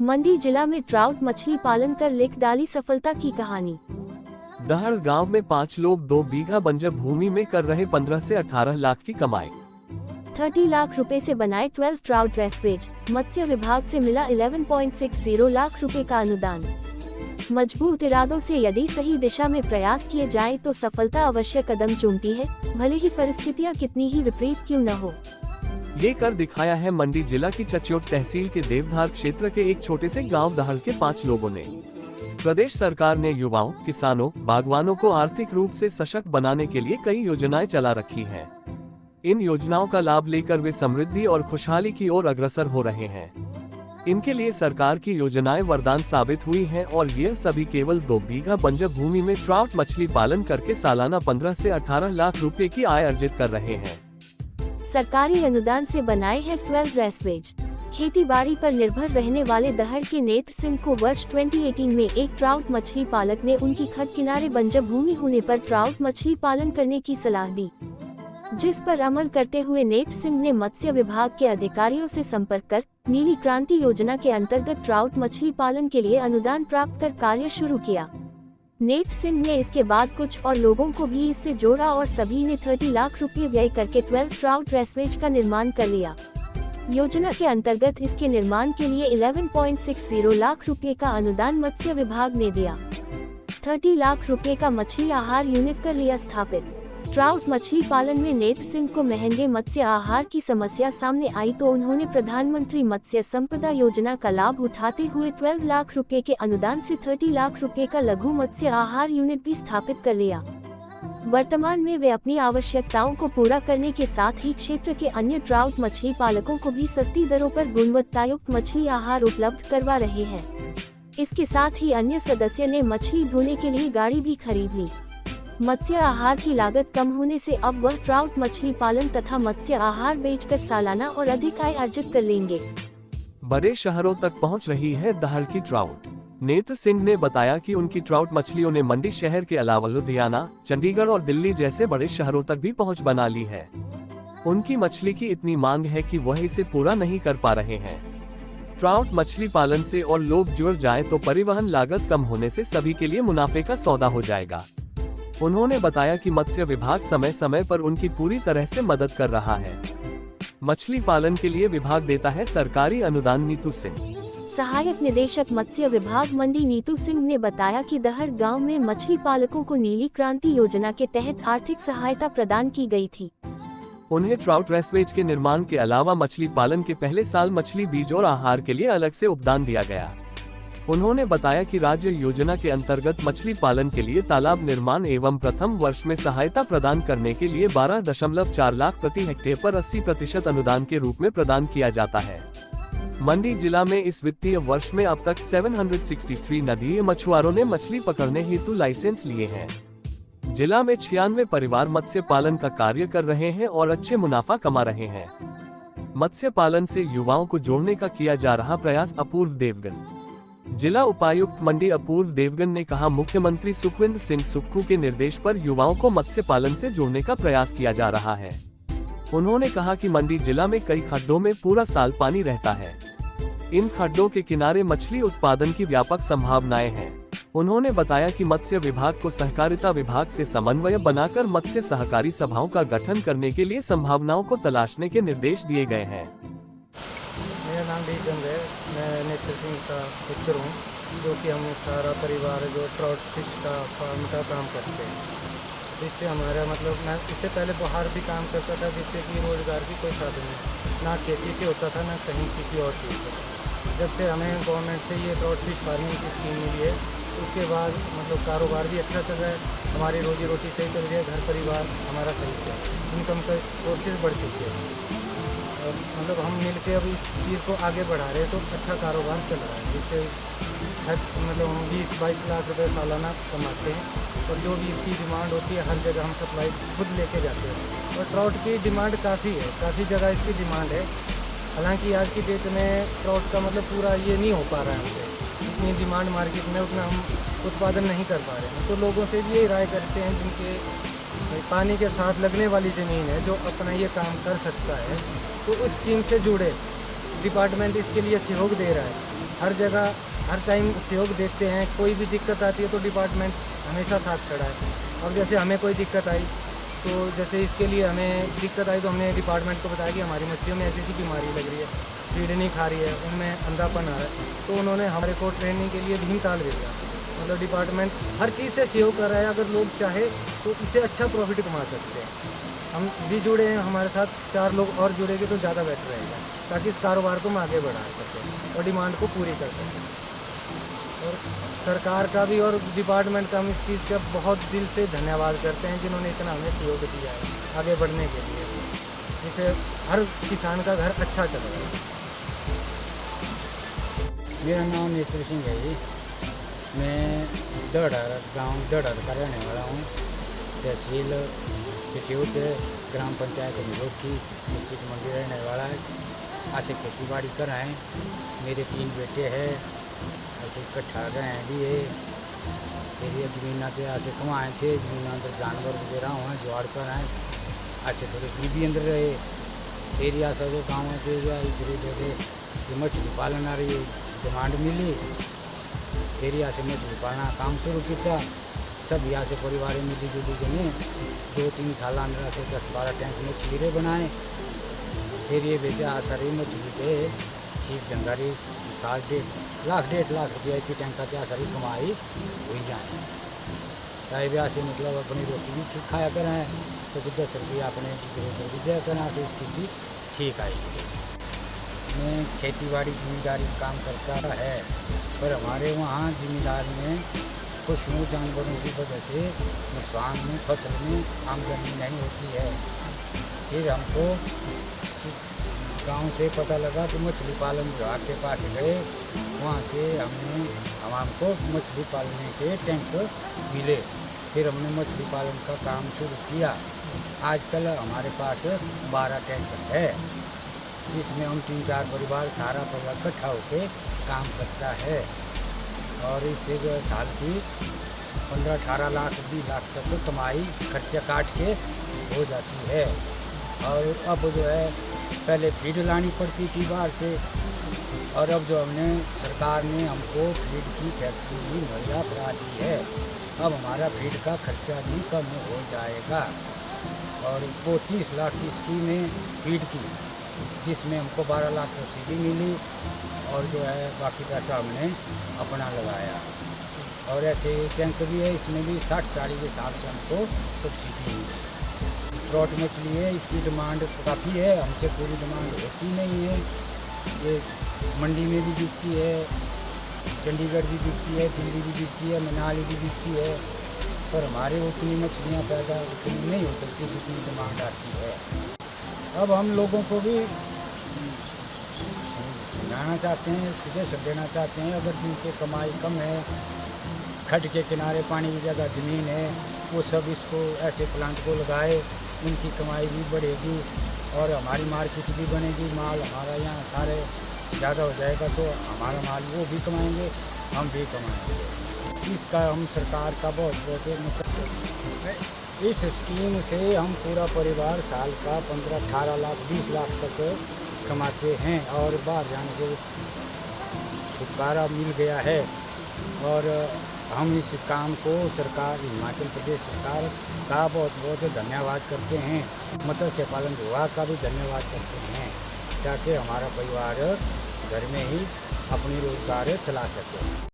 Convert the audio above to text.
मंडी जिला में ट्राउट मछली पालन कर लिख डाली सफलता की कहानी। दहड़ गांव में 5 लोग 2 बीघा बंजर भूमि में कर रहे 15 से 18 लाख की कमाई। 30 लाख रुपए से बनाए 12 ट्राउट रेसवेज। मत्स्य विभाग से मिला 11.60 लाख रुपए का अनुदान। मजबूत इरादों से यदि सही दिशा में प्रयास किए जाए तो सफलता अवश्य कदम चूमती है, भले ही परिस्थितियां कितनी ही विपरीत क्यों न हो। ये कर दिखाया है मंडी जिला की चच्योट तहसील के देवधार क्षेत्र के एक छोटे से गांव दहड़ के 5 लोगों ने। प्रदेश सरकार ने युवाओं, किसानों, बागवानों को आर्थिक रूप से सशक्त बनाने के लिए कई योजनाएं चला रखी हैं। इन योजनाओं का लाभ लेकर वे समृद्धि और खुशहाली की ओर अग्रसर हो रहे हैं। इनके लिए सरकार की योजनाएं वरदान साबित हुई हैं और ये सभी केवल 2 बीघा बंजर भूमि में ट्राउट मछली पालन करके सालाना 15 से 18 लाख रुपए की आय अर्जित कर रहे हैं। सरकारी अनुदान से बनाए हैं 12 रेसवेज। खेती बाड़ी पर निर्भर रहने वाले दहड़ के नेत्र सिंह को वर्ष 2018 में एक ट्राउट मछली पालक ने उनकी खत किनारे बंजर भूमि होने पर ट्राउट मछली पालन करने की सलाह दी, जिस पर अमल करते हुए नेत्र सिंह ने मत्स्य विभाग के अधिकारियों से संपर्क कर नीली क्रांति योजना के अंतर्गत ट्राउट मछली पालन के लिए अनुदान प्राप्त कर कार्य शुरू किया। नेत्र सिंह ने इसके बाद कुछ और लोगों को भी इससे जोड़ा और सभी ने 30 लाख रुपए व्यय करके 12 ट्राउट रेसवेज का निर्माण कर लिया। योजना के अंतर्गत इसके निर्माण के लिए 11.60 लाख रुपए का अनुदान मत्स्य विभाग ने दिया। 30 लाख रुपए का मछली आहार यूनिट कर लिया स्थापित। ट्राउट मछली पालन में नेत्र सिंह को महंगे मत्स्य आहार की समस्या सामने आई तो उन्होंने प्रधानमंत्री मत्स्य संपदा योजना का लाभ उठाते हुए 12 लाख रुपए के अनुदान से 30 लाख रुपए का लघु मत्स्य आहार यूनिट भी स्थापित कर लिया। वर्तमान में वे अपनी आवश्यकताओं को पूरा करने के साथ ही क्षेत्र के अन्य ट्राउट मछली पालकों को भी सस्ती दरों पर गुणवत्तायुक्त मछली आहार उपलब्ध करवा रहे हैं। इसके साथ ही अन्य सदस्य ने मछली धोने के लिए गाड़ी भी खरीद ली। मत्स्य आहार की लागत कम होने से अब वह ट्राउट मछली पालन तथा मत्स्य आहार बेचकर सालाना और अधिक आय अर्जित कर लेंगे। बड़े शहरों तक पहुंच रही है दहड़ की ट्राउट। नेत्र सिंह ने बताया कि उनकी ट्राउट मछलियों ने मंडी शहर के अलावा लुधियाना, चंडीगढ़ और दिल्ली जैसे बड़े शहरों तक भी पहुंच बना ली है। उनकी मछली की इतनी मांग है कि वह इसे पूरा नहीं कर पा रहे हैं। ट्राउट मछली पालन से और लोग जुड़ जाएं तो परिवहन लागत कम होने से सभी के लिए मुनाफे का सौदा हो जाएगा। उन्होंने बताया कि मत्स्य विभाग समय समय पर उनकी पूरी तरह से मदद कर रहा है। मछली पालन के लिए विभाग देता है सरकारी अनुदान। नीतू सिंह, सहायक निदेशक मत्स्य विभाग मंडी नीतू सिंह ने बताया कि दहड़ गांव में मछली पालकों को नीली क्रांति योजना के तहत आर्थिक सहायता प्रदान की गई थी। उन्हें ट्राउट रेसवेज के निर्माण के अलावा मछली पालन के पहले साल मछली बीज और आहार के लिए अलग से उपदान दिया गया। उन्होंने बताया कि राज्य योजना के अंतर्गत मछली पालन के लिए तालाब निर्माण एवं प्रथम वर्ष में सहायता प्रदान करने के लिए 12.4 लाख प्रति हेक्टेयर पर 80% अनुदान के रूप में प्रदान किया जाता है। मंडी जिला में इस वित्तीय वर्ष में अब तक 763 नदीय मछुआरों ने मछली पकड़ने हेतु लाइसेंस लिए हैं। जिला में 96 परिवार मत्स्य पालन का कार्य कर रहे हैं और अच्छे मुनाफा कमा रहे हैं। मत्स्य पालन से युवाओं को जोड़ने का किया जा रहा प्रयास। अपूर्व देवगन, जिला उपायुक्त मंडी अपूर्व देवगन ने कहा, मुख्यमंत्री सुखविंदर सिंह सुक्खू के निर्देश पर युवाओं को मत्स्य पालन से जोड़ने का प्रयास किया जा रहा है। उन्होंने कहा कि मंडी जिला में कई खड्डों में पूरा साल पानी रहता है। इन खड्डों के किनारे मछली उत्पादन की व्यापक संभावनाएं हैं। उन्होंने बताया कि मत्स्य विभाग को सहकारिता विभाग से समन्वय बनाकर मत्स्य सहकारी सभाओं का गठन करने के लिए संभावनाओं को तलाशने के निर्देश दिए गए हैं। मेरा नाम बीचंद है। मैं नेत्र सिंह का पुत्र हूँ, जो कि हम सारा परिवार जो ट्राउट फिश का फार्म का काम करते हैं। इससे हमारा मतलब मैं इससे पहले बाहर भी काम करता था, जिससे कि रोज़गार की कोई साधन नहीं, ना खेती से होता था ना कहीं किसी और चीज़ से। जब से हमें गवर्नमेंट से ये ट्राउट फिश फार्मिंग की स्कीम मिली है, उसके बाद मतलब कारोबार भी अच्छा चल रहा है, हमारी रोजी रोटी सही चल रही है, घर परिवार हमारा सही से, इनकम का सोर्सेज बढ़ चुके हैं। मतलब हम मिलके अब इस चीज़ को आगे बढ़ा रहे हैं तो अच्छा कारोबार चल रहा है, जिससे मतलब हम 20-22 लाख रुपए सालाना कमाते हैं। और जो भी इसकी डिमांड होती है हर जगह हम सप्लाई खुद लेके जाते हैं। और ट्राउट की डिमांड काफ़ी है, काफ़ी जगह इसकी डिमांड है। हालांकि आज की डेट में ट्राउट का मतलब पूरा ये नहीं हो पा रहा है हमसे, इतनी डिमांड मार्केट में उतना हम उत्पादन नहीं कर पा रहे हैं। तो लोगों से भी यही राय करते हैं जिनके पानी के साथ लगने वाली ज़मीन है, जो अपना ये काम कर सकता है, तो उस स्कीम से जुड़े। डिपार्टमेंट इसके लिए सहयोग दे रहा है। हर जगह हर टाइम सहयोग देते हैं। कोई भी दिक्कत आती है तो डिपार्टमेंट हमेशा साथ खड़ा है। और जैसे हमें कोई दिक्कत आई तो जैसे इसके लिए हमें दिक्कत आई तो हमने डिपार्टमेंट को बताया कि हमारी मछलियों में ऐसी बीमारी लग रही है, फीड नहीं खा रही है, उनमें अंधापन आ रहा है, तो उन्होंने हमारे को ट्रेनिंग के लिए भीमताल भेजा। मतलब डिपार्टमेंट हर चीज़ से सहयोग कर रहा है। अगर लोग चाहे तो इससे अच्छा प्रॉफिट कमा सकते हैं। हम भी जुड़े हैं, हमारे साथ 4 लोग और जुड़ेंगे तो ज़्यादा बेटर रहेगा, ताकि इस कारोबार को हम आगे बढ़ा सकें और डिमांड को पूरी कर सकें। और सरकार का भी और डिपार्टमेंट का हम इस चीज़ का बहुत दिल से धन्यवाद करते हैं, जिन्होंने इतना हमें सहयोग दिया है आगे बढ़ने के लिए, जिससे हर किसान का घर अच्छा चल रहा है। मेरा नाम नेत्र सिंह है जी। मैं दड़हर गांव दड़हर का रहने वाला हूँ। तहसील पिछोट, ग्राम पंचायत निरोखी, डिस्ट्रिक्ट मंडी रहने वाला है। ऐसे खेती बाड़ी कर रहे हैं। मेरे 3 बेटे हैं। ऐसे इकट्ठा गए हैं भी है। फिर ये ज़मीन से ऐसे कमाए थे, ज़मीन अंदर जानवर वगैरह हुए जुआड़ कर रहे हैं। ऐसे थोड़े गरीबी अंदर रहे। फिर या सब गाँव से इधर उधर मछली पालन आ रही है, डिमांड मिली। फिर यहाँ से मछली पालना काम शुरू किया। सब यहाँ से परिवार मिली जुली के ने 2-3 साल अंदर से 10-12 टैंक मछली रे बनाए। फिर ये बेचा सारी मछली थे ठीक ढंगारी साल 1.5 लाख रुपया की टैंक का सारी कमाई हुई जाए। चाहे ब्याह से मतलब अपनी रोटी भी ठीक खाया करें तो कुछ 10 रुपया अपने दिया करें से स्थिति ठीक आएगी। मैं खेती बाड़ी जिम्मेदारी काम करता है, पर हमारे वहाँ जिम्मेदार में पशुओं जानवरों की वजह से नुकसान में फसल में आमदनी नहीं होती है। फिर हमको गांव से पता लगा कि मछली पालन विभाग के पास गए। वहाँ से हमको मछली पालने के टैंक मिले। फिर हमने मछली पालन का काम शुरू किया। आजकल हमारे पास 12 टैंक है, जिसमें हम 3-4 परिवार सारा परिवार इकट्ठा होकर काम करता है। और इससे जो है साल की 15-18 लाख 20 लाख तक कमाई खर्चा काट के हो जाती है। और अब जो है पहले फीड लानी पड़ती थी बाहर से, और अब जो हमने सरकार ने हमको फीड की फैक्ट्री भी मुहैया करा दी है। अब हमारा फीड का खर्चा भी कम हो जाएगा। और वो 30 लाख की स्कीम है फीड की, जिसमें हमको 12 लाख सब्सिडी मिली और जो है बाकी पैसा हमने अपना लगाया। और ऐसे टैंक भी है, इसमें भी 60-40 के हिसाब से हमको सब्सिडी मिली। ट्रॉट मछली है, इसकी डिमांड काफ़ी है, हमसे पूरी डिमांड होती नहीं है। ये मंडी में भी बिकती है, चंडीगढ़ भी बिकती है, दिल्ली भी बिकती है, मनाली भी बिकती है, पर हमारे उतनी मछलियाँ पैदा उतनी नहीं हो सकती जितनी डिमांड आती है। अब हम लोगों को भी सुनाना चाहते हैं, सुझाव देना चाहते हैं, अगर जिनकी कमाई कम है, खड्ड के किनारे पानी की जगह ज़मीन है, वो सब इसको ऐसे प्लांट को लगाए, उनकी कमाई भी बढ़ेगी और हमारी मार्केट भी बनेगी। माल हमारा यहाँ सारे ज़्यादा हो जाएगा तो हमारा माल वो भी कमाएंगे, हम भी कमाएंगे। इसका हम सरकार का बहुत मतलब इस स्कीम से हम पूरा परिवार साल का 15-18 लाख 20 लाख तक कमाते हैं और बाहर जाने से छुटकारा मिल गया है। और हम इस काम को सरकार हिमाचल प्रदेश सरकार का बहुत बहुत धन्यवाद करते हैं। मत्स्य पालन विभाग का भी धन्यवाद करते हैं, ताकि हमारा परिवार घर में ही अपनी रोजगार चला सके।